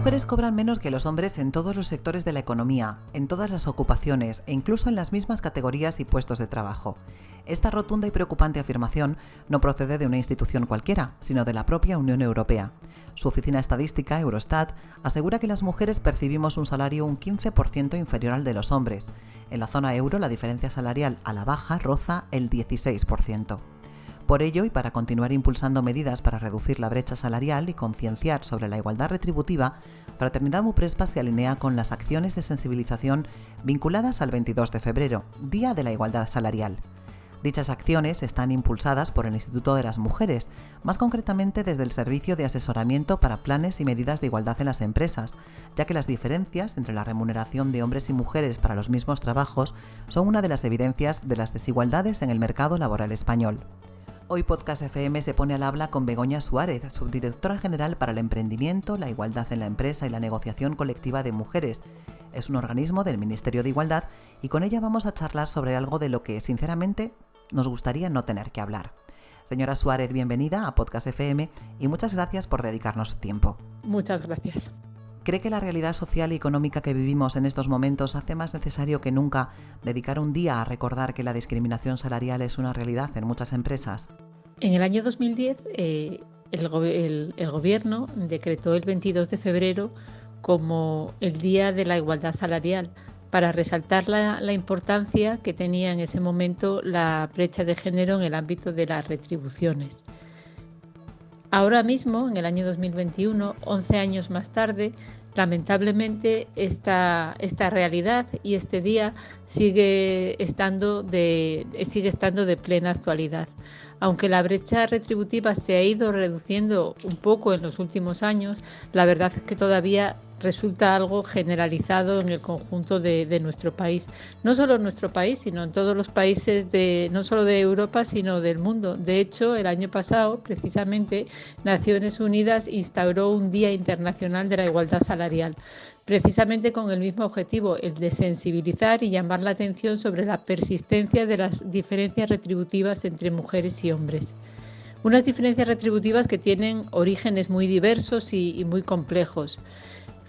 mujeres cobran menos que los hombres en todos los sectores de la economía, en todas las ocupaciones e incluso en las mismas categorías y puestos de trabajo. Esta rotunda y preocupante afirmación no procede de una institución cualquiera, sino de la propia Unión Europea. Su oficina estadística, Eurostat, asegura que las mujeres percibimos un salario un 15% inferior al de los hombres. En la zona euro, la diferencia salarial a la baja roza el 16%. Por ello, y para continuar impulsando medidas para reducir la brecha salarial y concienciar sobre la igualdad retributiva, Fraternidad Muprespa se alinea con las acciones de sensibilización vinculadas al 22 de febrero, Día de la Igualdad Salarial. Dichas acciones están impulsadas por el Instituto de las Mujeres, más concretamente desde el Servicio de Asesoramiento para Planes y Medidas de Igualdad en las Empresas, ya que las diferencias entre la remuneración de hombres y mujeres para los mismos trabajos son una de las evidencias de las desigualdades en el mercado laboral español. Hoy Podcast FM se pone al habla con Begoña Suárez, subdirectora general para el emprendimiento, la igualdad en la empresa y la negociación colectiva de mujeres. Es un organismo del Ministerio de Igualdad y con ella vamos a charlar sobre algo de lo que, sinceramente, nos gustaría no tener que hablar. Señora Suárez, bienvenida a Podcast FM y muchas gracias por dedicarnos su tiempo. Muchas gracias. ¿Cree que la realidad social y económica que vivimos en estos momentos hace más necesario que nunca dedicar un día a recordar que la discriminación salarial es una realidad en muchas empresas? En el año 2010, el Gobierno decretó el 22 de febrero como el Día de la Igualdad Salarial para resaltar la importancia que tenía en ese momento la brecha de género en el ámbito de las retribuciones. Ahora mismo, en el año 2021, 11 años más tarde, lamentablemente esta realidad y este día sigue estando de plena actualidad. Aunque la brecha retributiva se ha ido reduciendo un poco en los últimos años, la verdad es que todavía resulta algo generalizado en el conjunto de nuestro país. No solo en nuestro país, sino en todos los países no solo de Europa, sino del mundo. De hecho, el año pasado, precisamente, Naciones Unidas instauró un Día Internacional de la Igualdad Salarial, precisamente con el mismo objetivo, el de sensibilizar y llamar la atención sobre la persistencia de las diferencias retributivas entre mujeres y hombres. Unas diferencias retributivas que tienen orígenes muy diversos y muy complejos.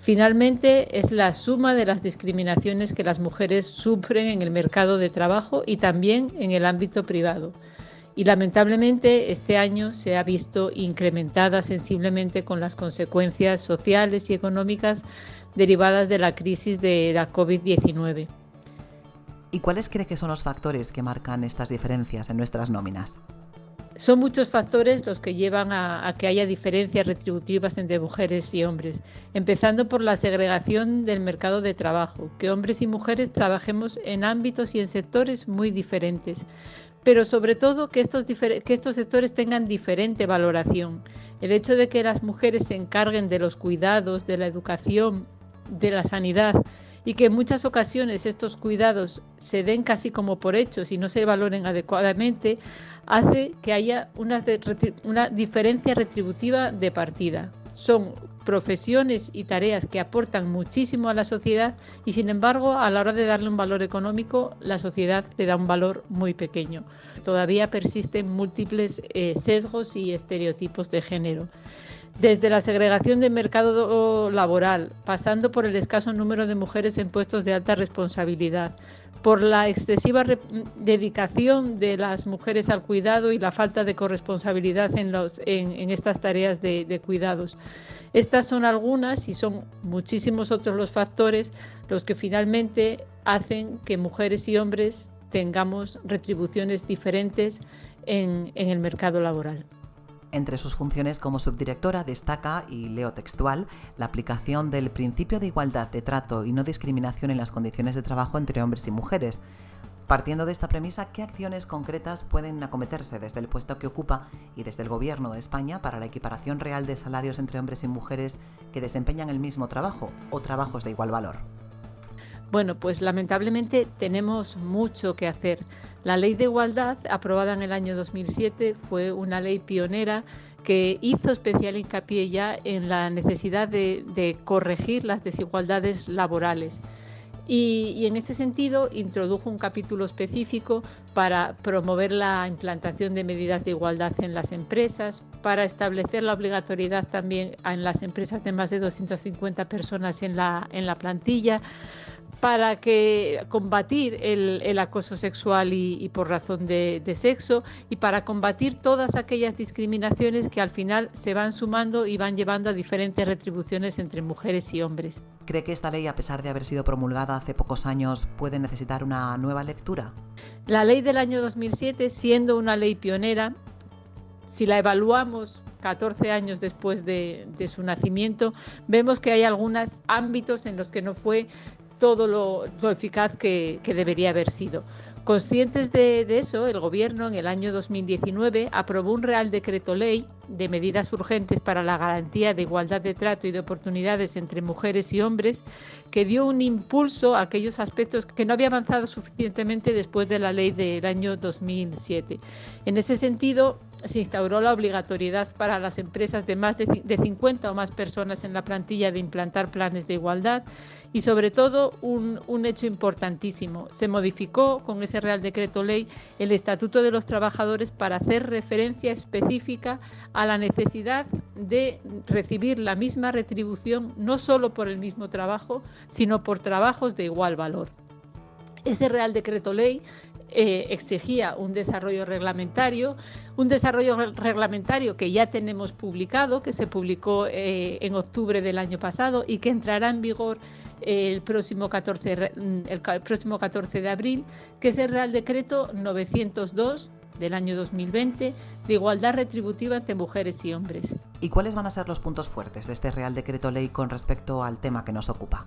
Finalmente, es la suma de las discriminaciones que las mujeres sufren en el mercado de trabajo y también en el ámbito privado. Y lamentablemente, este año se ha visto incrementada sensiblemente con las consecuencias sociales y económicas derivadas de la crisis de la COVID-19. ¿Y cuáles cree que son los factores que marcan estas diferencias en nuestras nóminas? Son muchos factores los que llevan a que haya diferencias retributivas entre mujeres y hombres, empezando por la segregación del mercado de trabajo, que hombres y mujeres trabajemos en ámbitos y en sectores muy diferentes, pero sobre todo que estos sectores tengan diferente valoración. El hecho de que las mujeres se encarguen de los cuidados, de la educación, de la sanidad, y que en muchas ocasiones estos cuidados se den casi como por hechos y no se valoren adecuadamente, hace que haya una diferencia retributiva de partida. Son profesiones y tareas que aportan muchísimo a la sociedad y, sin embargo, a la hora de darle un valor económico, la sociedad le da un valor muy pequeño. Todavía persisten múltiples sesgos y estereotipos de género. Desde la segregación del mercado laboral, pasando por el escaso número de mujeres en puestos de alta responsabilidad, por la excesiva dedicación de las mujeres al cuidado y la falta de corresponsabilidad en estas tareas de cuidados. Estas son algunas y son muchísimos otros los factores los que finalmente hacen que mujeres y hombres tengamos retribuciones diferentes en el mercado laboral. Entre sus funciones como subdirectora destaca, y leo textual, la aplicación del principio de igualdad de trato y no discriminación en las condiciones de trabajo entre hombres y mujeres. Partiendo de esta premisa, ¿qué acciones concretas pueden acometerse desde el puesto que ocupa y desde el Gobierno de España para la equiparación real de salarios entre hombres y mujeres que desempeñan el mismo trabajo o trabajos de igual valor? Bueno, pues lamentablemente tenemos mucho que hacer. La Ley de Igualdad, aprobada en el año 2007, fue una ley pionera que hizo especial hincapié ya en la necesidad de corregir las desigualdades laborales. Y en ese sentido introdujo un capítulo específico para promover la implantación de medidas de igualdad en las empresas, para establecer la obligatoriedad también en las empresas de más de 250 personas en la plantilla, para combatir el acoso sexual y por razón de sexo, y para combatir todas aquellas discriminaciones que al final se van sumando y van llevando a diferentes retribuciones entre mujeres y hombres. ¿Cree que esta ley, a pesar de haber sido promulgada hace pocos años, puede necesitar una nueva lectura? La ley del año 2007, siendo una ley pionera, si la evaluamos 14 años después de su nacimiento, vemos que hay algunos ámbitos en los que no fue todo lo eficaz que debería haber sido. Conscientes de eso, el Gobierno en el año 2019 aprobó un Real Decreto Ley de medidas urgentes para la garantía de igualdad de trato y de oportunidades entre mujeres y hombres, que dio un impulso a aquellos aspectos que no había avanzado suficientemente después de la ley del año 2007. En ese sentido, se instauró la obligatoriedad para las empresas de más de 50 o más personas en la plantilla de implantar planes de igualdad y, sobre todo, un hecho importantísimo. Se modificó con ese Real Decreto Ley el Estatuto de los Trabajadores para hacer referencia específica a la necesidad de recibir la misma retribución, no solo por el mismo trabajo, sino por trabajos de igual valor. Ese Real Decreto Ley exigía un desarrollo reglamentario que ya tenemos publicado, que se publicó en octubre del año pasado y que entrará en vigor el próximo 14 de abril, que es el Real Decreto 902 del año 2020 de igualdad retributiva entre mujeres y hombres. ¿Y cuáles van a ser los puntos fuertes de este Real Decreto Ley con respecto al tema que nos ocupa?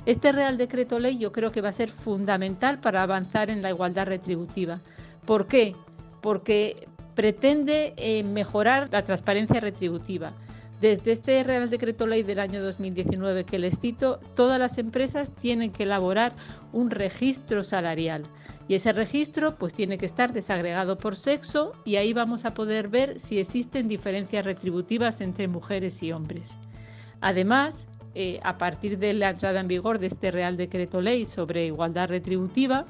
Este Real Decreto Ley yo creo que va a ser fundamental para avanzar en la igualdad retributiva. ¿Por qué? Porque pretende mejorar la transparencia retributiva. Desde este Real Decreto Ley del año 2019 que les cito, todas las empresas tienen que elaborar un registro salarial. Y ese registro pues tiene que estar desagregado por sexo y ahí vamos a poder ver si existen diferencias retributivas entre mujeres y hombres. Además, a partir de la entrada en vigor de este Real Decreto Ley sobre igualdad retributiva,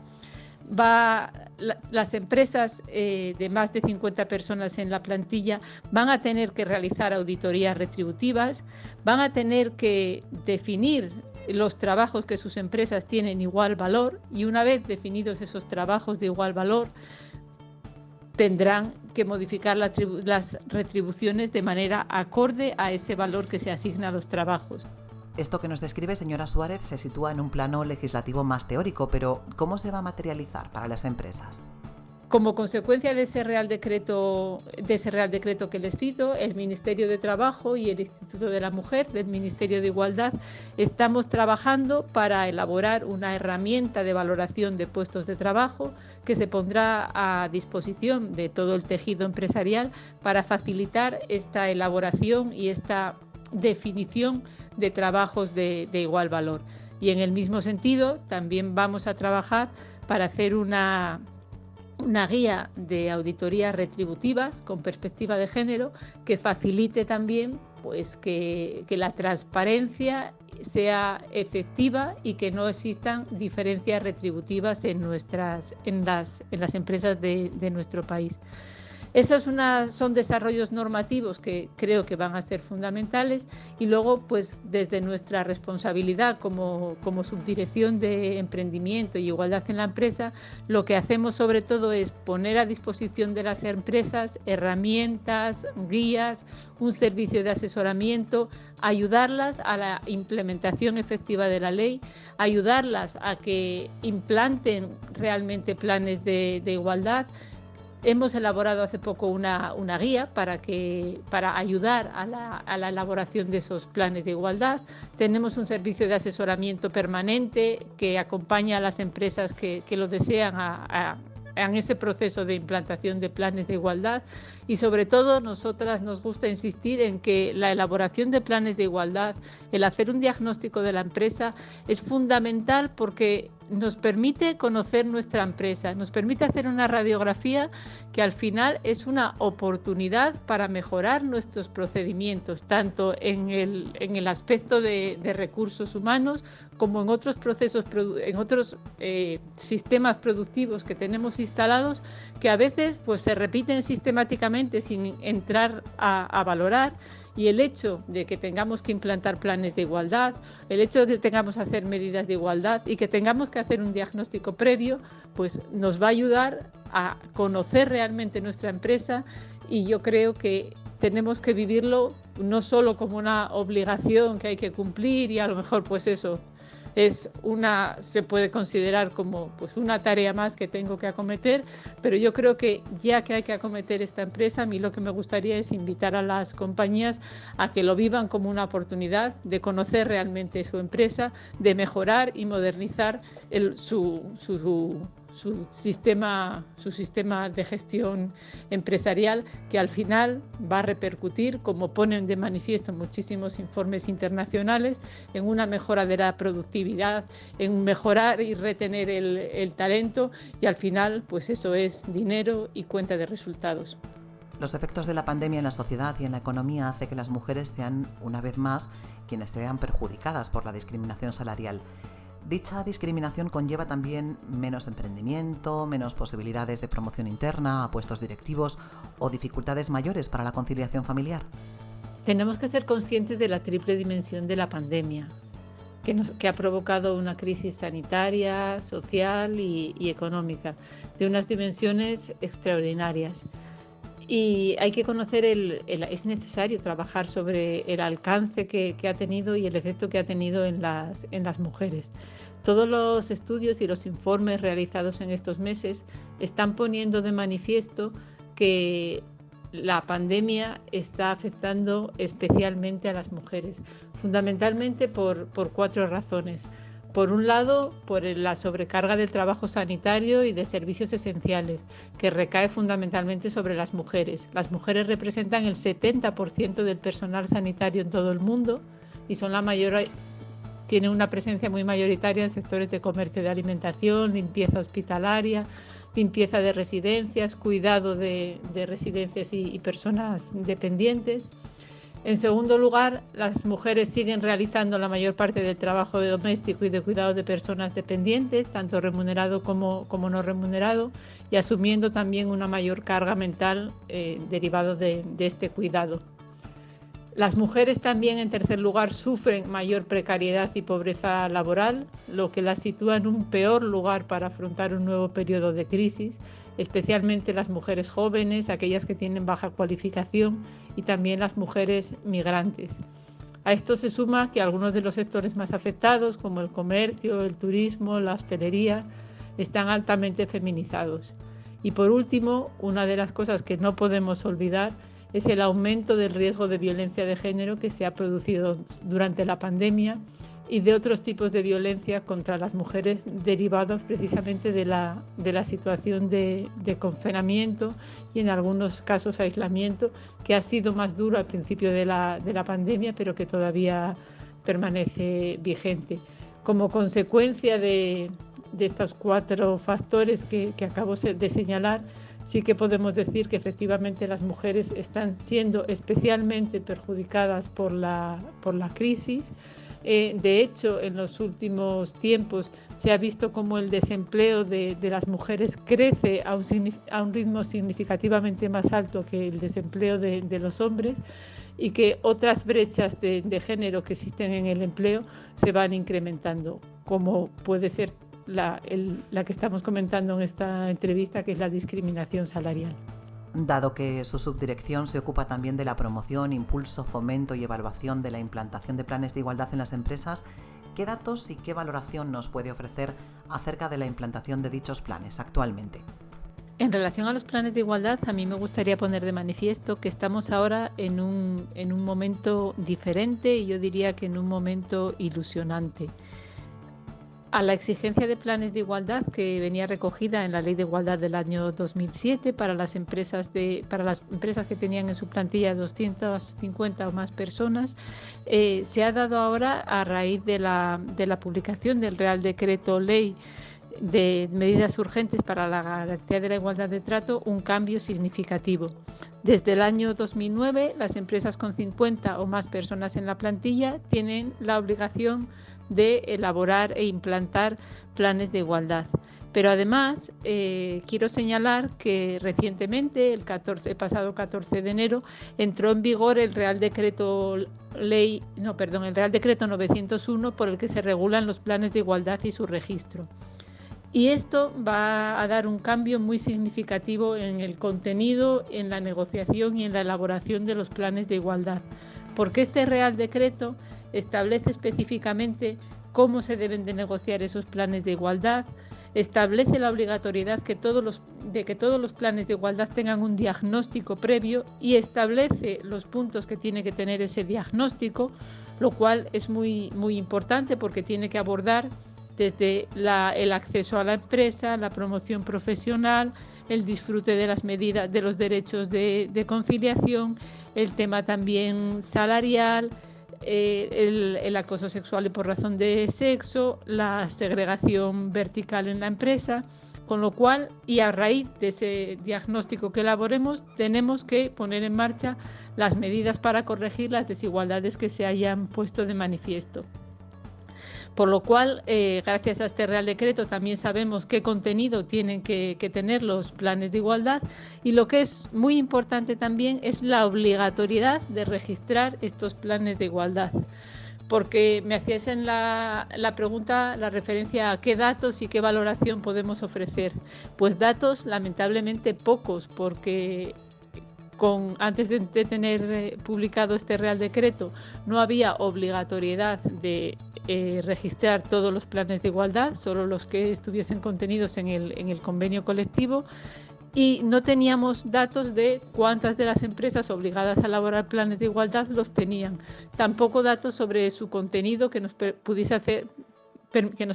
las empresas de más de 50 personas en la plantilla van a tener que realizar auditorías retributivas, van a tener que definir los trabajos que sus empresas tienen igual valor y una vez definidos esos trabajos de igual valor, tendrán que modificar las retribuciones de manera acorde a ese valor que se asigna a los trabajos. Esto que nos describe, señora Suárez, se sitúa en un plano legislativo más teórico, pero ¿cómo se va a materializar para las empresas? Como consecuencia de ese Real Decreto que les cito, el Ministerio de Trabajo y el Instituto de la Mujer del Ministerio de Igualdad estamos trabajando para elaborar una herramienta de valoración de puestos de trabajo que se pondrá a disposición de todo el tejido empresarial para facilitar esta elaboración y esta definición de trabajos de igual valor. Y en el mismo sentido también vamos a trabajar para hacer una guía de auditorías retributivas con perspectiva de género que facilite también pues que la transparencia sea efectiva y que no existan diferencias retributivas en las empresas de nuestro país. Esos son desarrollos normativos que creo que van a ser fundamentales y luego, pues desde nuestra responsabilidad como subdirección de emprendimiento y igualdad en la empresa, lo que hacemos sobre todo es poner a disposición de las empresas herramientas, guías, un servicio de asesoramiento, ayudarlas a la implementación efectiva de la ley, ayudarlas a que implanten realmente planes de igualdad. Hemos elaborado hace poco una guía para ayudar a la elaboración de esos planes de igualdad. Tenemos un servicio de asesoramiento permanente que acompaña a las empresas que lo desean en ese proceso de implantación de planes de igualdad y sobre todo nosotras nos gusta insistir en que la elaboración de planes de igualdad, el hacer un diagnóstico de la empresa es fundamental porque nos permite conocer nuestra empresa, nos permite hacer una radiografía que al final es una oportunidad para mejorar nuestros procedimientos, tanto en el aspecto de recursos humanos como en otros procesos, en otros sistemas productivos que tenemos instalados, que a veces pues, se repiten sistemáticamente sin entrar a valorar. Y el hecho de que tengamos que implantar planes de igualdad, el hecho de que tengamos que hacer medidas de igualdad y que tengamos que hacer un diagnóstico previo, pues nos va a ayudar a conocer realmente nuestra empresa, y yo creo que tenemos que vivirlo no solo como una obligación que hay que cumplir y a lo mejor pues eso se puede considerar como pues una tarea más que tengo que acometer, pero yo creo que ya que hay que acometer esta empresa, a mí lo que me gustaría es invitar a las compañías a que lo vivan como una oportunidad de conocer realmente su empresa, de mejorar y modernizar su sistema de gestión empresarial, que al final va a repercutir, como ponen de manifiesto muchísimos informes internacionales, en una mejora de la productividad, en mejorar y retener el talento, y al final pues eso es dinero y cuenta de resultados. Los efectos de la pandemia en la sociedad y en la economía hace que las mujeres sean, una vez más, quienes se vean perjudicadas por la discriminación salarial. Dicha discriminación conlleva también menos emprendimiento, menos posibilidades de promoción interna a puestos directivos o dificultades mayores para la conciliación familiar. Tenemos que ser conscientes de la triple dimensión de la pandemia, que ha provocado una crisis sanitaria, social y económica, de unas dimensiones extraordinarias. Y hay que conocer, es necesario trabajar sobre el alcance que ha tenido y el efecto que ha tenido en las mujeres. Todos los estudios y los informes realizados en estos meses están poniendo de manifiesto que la pandemia está afectando especialmente a las mujeres, fundamentalmente por 4 razones. Por un lado, por la sobrecarga del trabajo sanitario y de servicios esenciales, que recae fundamentalmente sobre las mujeres. Las mujeres representan el 70% del personal sanitario en todo el mundo y tienen una presencia muy mayoritaria en sectores de comercio de alimentación, limpieza hospitalaria, limpieza de residencias, cuidado de residencias y personas dependientes. En segundo lugar, las mujeres siguen realizando la mayor parte del trabajo doméstico y de cuidado de personas dependientes, tanto remunerado como no remunerado, y asumiendo también una mayor carga mental derivado de este cuidado. Las mujeres también, en tercer lugar, sufren mayor precariedad y pobreza laboral, lo que las sitúa en un peor lugar para afrontar un nuevo periodo de crisis, especialmente las mujeres jóvenes, aquellas que tienen baja cualificación, y también las mujeres migrantes. A esto se suma que algunos de los sectores más afectados, como el comercio, el turismo, la hostelería, están altamente feminizados. Y por último, una de las cosas que no podemos olvidar es el aumento del riesgo de violencia de género que se ha producido durante la pandemia y de otros tipos de violencia contra las mujeres derivados precisamente de la situación de confinamiento y en algunos casos aislamiento, que ha sido más duro al principio de la pandemia, pero que todavía permanece vigente. Como consecuencia de estos 4 factores que acabo de señalar, sí que podemos decir que efectivamente las mujeres están siendo especialmente perjudicadas por la crisis. De hecho, en los últimos tiempos se ha visto cómo el desempleo de las mujeres crece a un ritmo significativamente más alto que el desempleo de los hombres, y que otras brechas de género que existen en el empleo se van incrementando, como puede ser la que estamos comentando en esta entrevista, que es la discriminación salarial. Dado que su subdirección se ocupa también de la promoción, impulso, fomento y evaluación de la implantación de planes de igualdad en las empresas, ¿qué datos y qué valoración nos puede ofrecer acerca de la implantación de dichos planes actualmente? En relación a los planes de igualdad, a mí me gustaría poner de manifiesto que estamos ahora en un momento diferente, y yo diría que en un momento ilusionante. a la exigencia de planes de igualdad que venía recogida en la Ley de Igualdad del año 2007 para las empresas que tenían en su plantilla 250 o más personas, se ha dado ahora, a raíz de la publicación del Real Decreto Ley de medidas urgentes para la garantía de la igualdad de trato, un cambio significativo. Desde el año 2009, las empresas con 50 o más personas en la plantilla tienen la obligación de elaborar e implantar planes de igualdad. Pero además quiero señalar que recientemente, el pasado 14 de enero, entró en vigor el Real Decreto 901 por el que se regulan los planes de igualdad y su registro. Y esto va a dar un cambio muy significativo en el contenido, en la negociación y en la elaboración de los planes de igualdad, porque este Real Decreto establece específicamente cómo se deben de negociar esos planes de igualdad, establece la obligatoriedad de que todos los planes de igualdad tengan un diagnóstico previo y establece los puntos que tiene que tener ese diagnóstico, lo cual es muy, muy importante porque tiene que abordar desde el acceso a la empresa, la promoción profesional, el disfrute de las medidas, de los derechos de conciliación, el tema también salarial, el acoso sexual y por razón de sexo, la segregación vertical en la empresa, con lo cual, y a raíz de ese diagnóstico que elaboremos, tenemos que poner en marcha las medidas para corregir las desigualdades que se hayan puesto de manifiesto. Por lo cual, gracias a este Real Decreto también sabemos qué contenido tienen que tener los planes de igualdad, y lo que es muy importante también es la obligatoriedad de registrar estos planes de igualdad. Porque me hacías en la pregunta la referencia a qué datos y qué valoración podemos ofrecer. Pues datos lamentablemente pocos, porque antes de tener publicado este Real Decreto no había obligatoriedad de registrar todos los planes de igualdad, solo los que estuviesen contenidos en el convenio colectivo, y no teníamos datos de cuántas de las empresas obligadas a elaborar planes de igualdad los tenían. Tampoco datos sobre su contenido que nos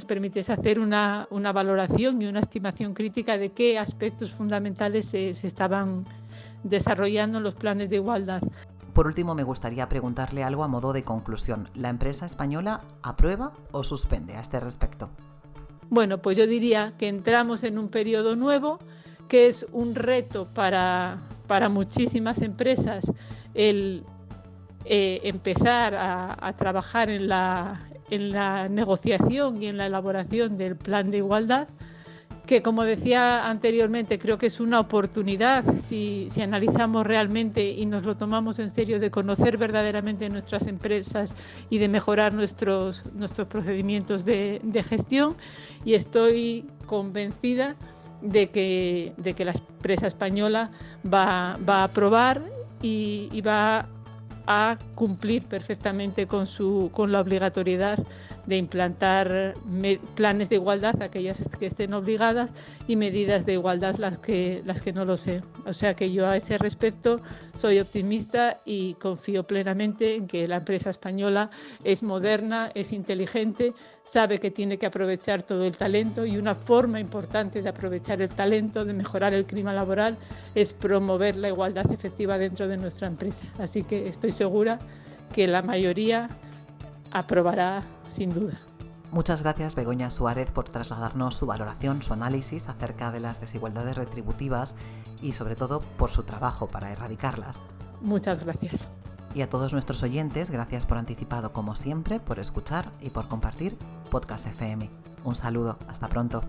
permitiese hacer una valoración y una estimación crítica de qué aspectos fundamentales se estaban desarrollando en los planes de igualdad. Por último, me gustaría preguntarle algo a modo de conclusión. ¿La empresa española aprueba o suspende a este respecto? Bueno, pues yo diría que entramos en un periodo nuevo, que es un reto para muchísimas empresas el empezar a trabajar en la negociación y en la elaboración del plan de igualdad, que, como decía anteriormente, creo que es una oportunidad, si analizamos realmente y nos lo tomamos en serio, de conocer verdaderamente nuestras empresas y de mejorar nuestros procedimientos de gestión, y estoy convencida de que la empresa española va a aprobar y va a cumplir perfectamente con la obligatoriedad de implantar planes de igualdad, aquellas que estén obligadas, y medidas de igualdad las que no lo sean. O sea que yo a ese respecto soy optimista y confío plenamente en que la empresa española es moderna, es inteligente, sabe que tiene que aprovechar todo el talento, y una forma importante de aprovechar el talento, de mejorar el clima laboral, es promover la igualdad efectiva dentro de nuestra empresa. Así que estoy segura que la mayoría aprobará sin duda. Muchas gracias, Begoña Suárez, por trasladarnos su valoración, su análisis acerca de las desigualdades retributivas y, sobre todo, por su trabajo para erradicarlas. Muchas gracias. Y a todos nuestros oyentes, gracias por anticipado, como siempre, por escuchar y por compartir Podcast FM. Un saludo, hasta pronto.